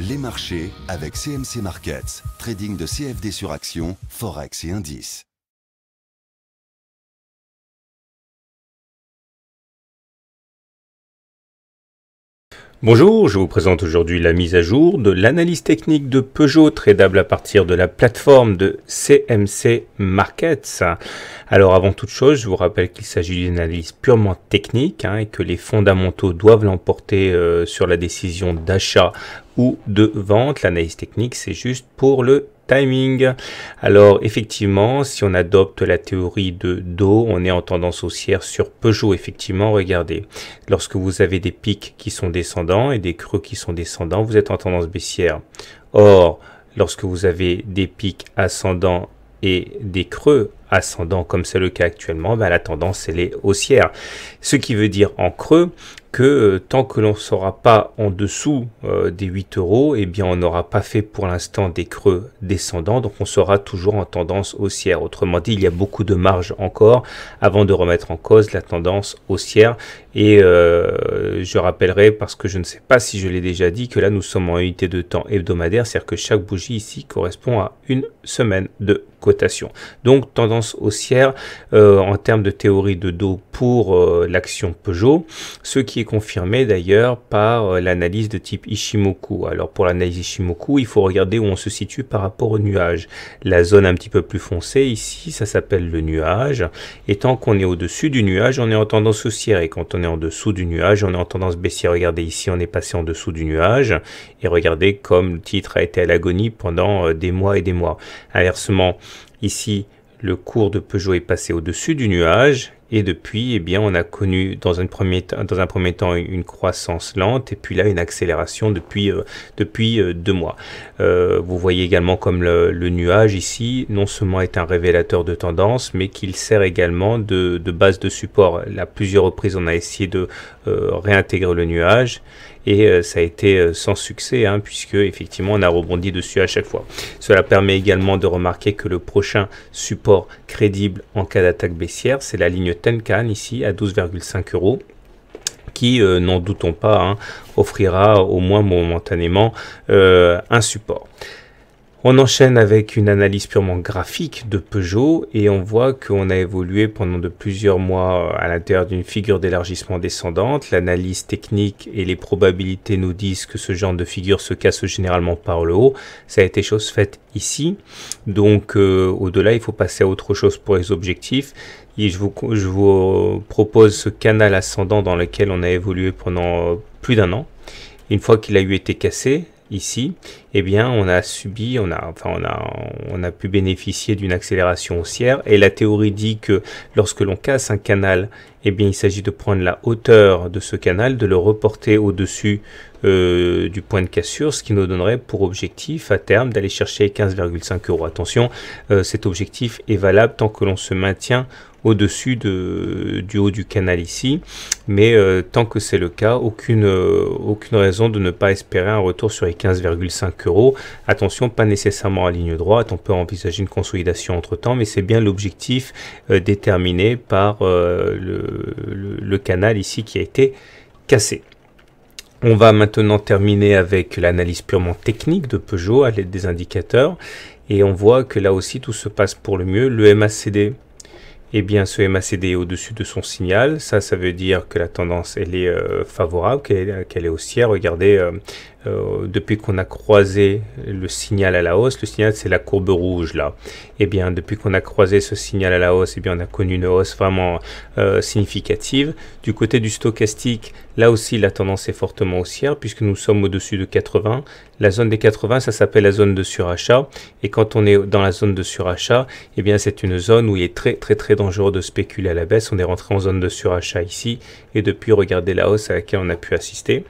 Les marchés avec CMC Markets, trading de CFD sur action, Forex et indices. Bonjour, je vous présente aujourd'hui la mise à jour de l'analyse technique de Peugeot tradable à partir de la plateforme de CMC Markets. Alors avant toute chose, je vous rappelle qu'il s'agit d'une analyse purement technique et que les fondamentaux doivent l'emporter sur la décision d'achat ou de vente. L'analyse technique, c'est juste pour le timing. Alors effectivement, si on adopte la théorie de dos, on est en tendance haussière sur Peugeot. Effectivement, regardez, lorsque vous avez des pics qui sont descendants et des creux qui sont descendants, vous êtes en tendance baissière. Or, lorsque vous avez des pics ascendants et des creux ascendants, comme c'est le cas actuellement, la tendance elle est haussière. Ce qui veut dire en creux que tant que l'on ne sera pas en dessous des 8 €, eh bien on n'aura pas fait pour l'instant des creux descendants, donc on sera toujours en tendance haussière. Autrement dit, il y a beaucoup de marge encore avant de remettre en cause la tendance haussière. Et je rappellerai, parce que je ne sais pas si je l'ai déjà dit, que là nous sommes en unité de temps hebdomadaire, c'est-à-dire que chaque bougie ici correspond à une semaine de cotation. Donc tendance haussière en termes de théorie de dos pour l'action Peugeot, ce qui est confirmé d'ailleurs par l'analyse de type Ishimoku. Alors pour l'analyse Ishimoku, il faut regarder où on se situe par rapport au nuage. La zone un petit peu plus foncée ici, ça s'appelle le nuage, et tant qu'on est au-dessus du nuage, on est en tendance haussière, et quand on est en dessous du nuage, on est en tendance baissière. Regardez ici, on est passé en dessous du nuage, et regardez comme le titre a été à l'agonie pendant des mois et des mois. Inversement, ici, le cours de Peugeot est passé au-dessus du nuage, et depuis, eh bien, on a connu dans un premier temps une croissance lente, et puis là une accélération depuis 2 mois. Vous voyez également comme le nuage ici, non seulement est un révélateur de tendance, mais qu'il sert également de base de support. À plusieurs reprises, on a essayé de réintégrer le nuage, et ça a été sans succès, puisque effectivement on a rebondi dessus à chaque fois. Cela permet également de remarquer que le prochain support crédible en cas d'attaque baissière, c'est la ligne Tenkan ici à 12,5 € qui, n'en doutons pas, offrira au moins momentanément un support. On enchaîne avec une analyse purement graphique de Peugeot, et on voit qu'on a évolué pendant de plusieurs mois à l'intérieur d'une figure d'élargissement descendante. L'analyse technique et les probabilités nous disent que ce genre de figure se casse généralement par le haut. Ça a été chose faite ici. Donc au-delà, il faut passer à autre chose pour les objectifs. Et je vous propose ce canal ascendant dans lequel on a évolué pendant plus d'un an. Une fois qu'il a été cassé, ici, eh bien, on a pu bénéficier d'une accélération haussière, et la théorie dit que lorsque l'on casse un canal, eh bien, il s'agit de prendre la hauteur de ce canal, de le reporter au-dessus du point de cassure, ce qui nous donnerait pour objectif à terme d'aller chercher 15,5 €. Attention, cet objectif est valable tant que l'on se maintient au-dessus du haut du canal ici, mais tant que c'est le cas, aucune raison de ne pas espérer un retour sur les 15,5 €. Attention, pas nécessairement en ligne droite, on peut envisager une consolidation entre temps, mais c'est bien l'objectif déterminé par le canal ici qui a été cassé. On va maintenant terminer avec l'analyse purement technique de Peugeot à l'aide des indicateurs, et on voit que là aussi tout se passe pour le mieux. Le MACD, eh bien, ce MACD est au-dessus de son signal. Ça veut dire que la tendance, elle est favorable, qu'elle est haussière. Regardez, depuis qu'on a croisé le signal à la hausse, le signal, c'est la courbe rouge, là. Eh bien, depuis qu'on a croisé ce signal à la hausse, eh bien, on a connu une hausse vraiment significative. Du côté du stochastique, là aussi, la tendance est fortement haussière, puisque nous sommes au-dessus de 80. La zone des 80, ça s'appelle la zone de surachat. Et quand on est dans la zone de surachat, eh bien, c'est une zone où il est très, très, très dangereux de spéculer à la baisse. On est rentré en zone de surachat ici, et depuis, regardez la hausse à laquelle on a pu assister.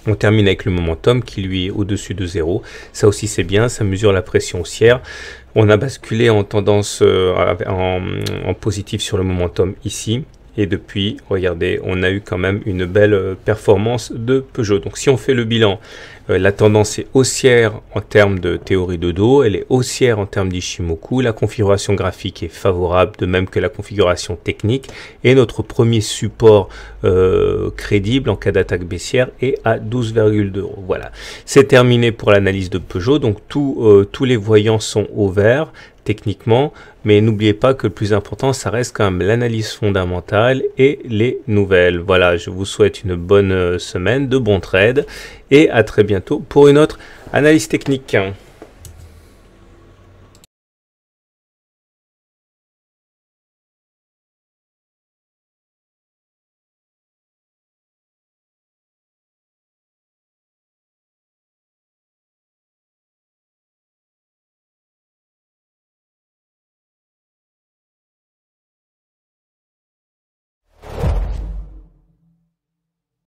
On termine avec le momentum qui lui est au-dessus de 0. Ça aussi c'est bien, ça mesure la pression haussière. On a basculé en tendance en positif sur le momentum ici. Et depuis, regardez, on a eu quand même une belle performance de Peugeot. Donc si on fait le bilan, la tendance est haussière en termes de théorie de dos, elle est haussière en termes d'Ishimoku, la configuration graphique est favorable, de même que la configuration technique, et notre premier support crédible en cas d'attaque baissière est à 12,2 €. Voilà, c'est terminé pour l'analyse de Peugeot, donc tous les voyants sont au vert techniquement, mais n'oubliez pas que le plus important, ça reste quand même l'analyse fondamentale et les nouvelles. Voilà, je vous souhaite une bonne semaine, de bons trades, et à très bientôt pour une autre analyse technique.